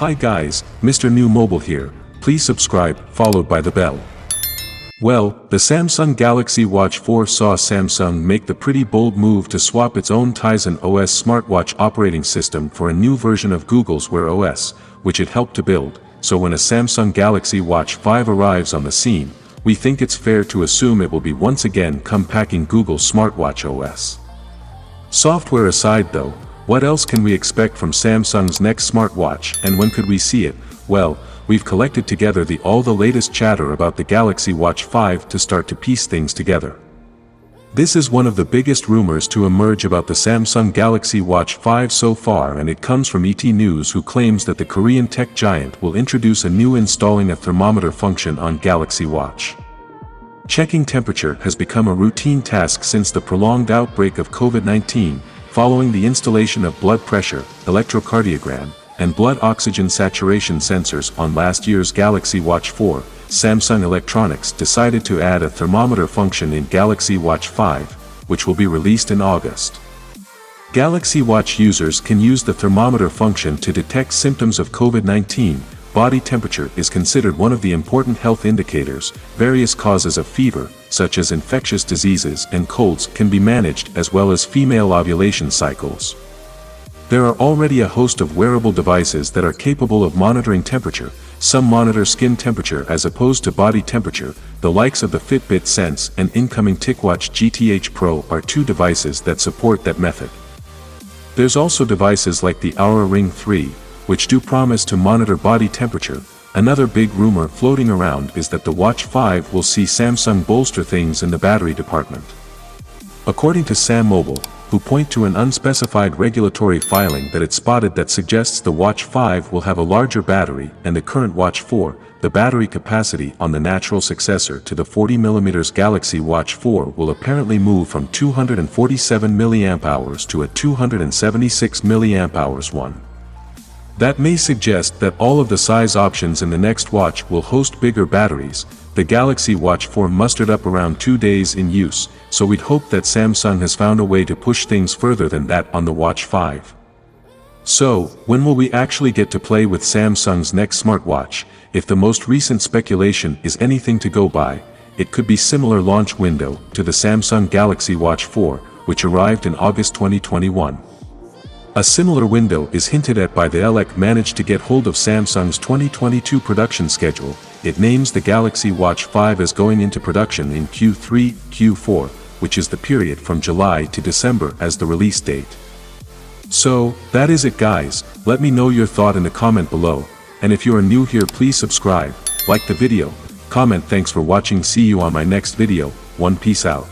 Hi guys, Mrnewmobile here, please subscribe, followed by the bell. Well, the Samsung Galaxy Watch 4 saw Samsung make the pretty bold move to swap its own Tizen OS smartwatch operating system for a new version of Google's Wear OS, which it helped to build, so when a Samsung Galaxy Watch 5 arrives on the scene, we think it's fair to assume it will be once again come packing Google's smartwatch OS. Software aside though, what else can we expect from Samsung's next smartwatch, and when could we see it? Well, we've collected together all the latest chatter about the Galaxy Watch 5 to start to piece things together. This is one of the biggest rumors to emerge about the Samsung Galaxy Watch 5 so far, and it comes from ET News, who claims that the Korean tech giant will introduce a new installing a thermometer function on Galaxy Watch. Checking temperature has become a routine task since the prolonged outbreak of COVID-19, following the installation of blood pressure, electrocardiogram, and blood oxygen saturation sensors on last year's Galaxy Watch 4, Samsung Electronics decided to add a thermometer function in Galaxy Watch 5, which will be released in August. Galaxy Watch users can use the thermometer function to detect symptoms of COVID-19. Body temperature is considered one of the important health indicators. Various causes of fever, such as infectious diseases and colds, can be managed, as well as female ovulation cycles. There are already a host of wearable devices that are capable of monitoring temperature. Some monitor skin temperature as opposed to body temperature. The likes of the Fitbit Sense and incoming TicWatch GTH Pro are two devices that support that method. There's also devices like the Oura Ring 3, which do promise to monitor body temperature. Another big rumor floating around is that the Watch 5 will see Samsung bolster things in the battery department. According to Mrnewmobile, who point to an unspecified regulatory filing that it spotted that suggests the Watch 5 will have a larger battery and the current Watch 4, the battery capacity on the natural successor to the 40mm Galaxy Watch 4 will apparently move from 247 mAh to a 276 mAh one. That may suggest that all of the size options in the next watch will host bigger batteries. The Galaxy Watch 4 mustered up around 2 days in use, so we'd hope that Samsung has found a way to push things further than that on the Watch 5. So, when will we actually get to play with Samsung's next smartwatch? If the most recent speculation is anything to go by, it could be similar launch window to the Samsung Galaxy Watch 4, which arrived in August 2021. A similar window is hinted at by the ELEC managed to get hold of Samsung's 2022 production schedule. It names the Galaxy Watch 5 as going into production in Q3, Q4, which is the period from July to December as the release date. So, that is it guys. Let me know your thought in the comment below, and if you are new here, please subscribe, like the video, comment. Thanks for watching. See you on my next video. Peace out.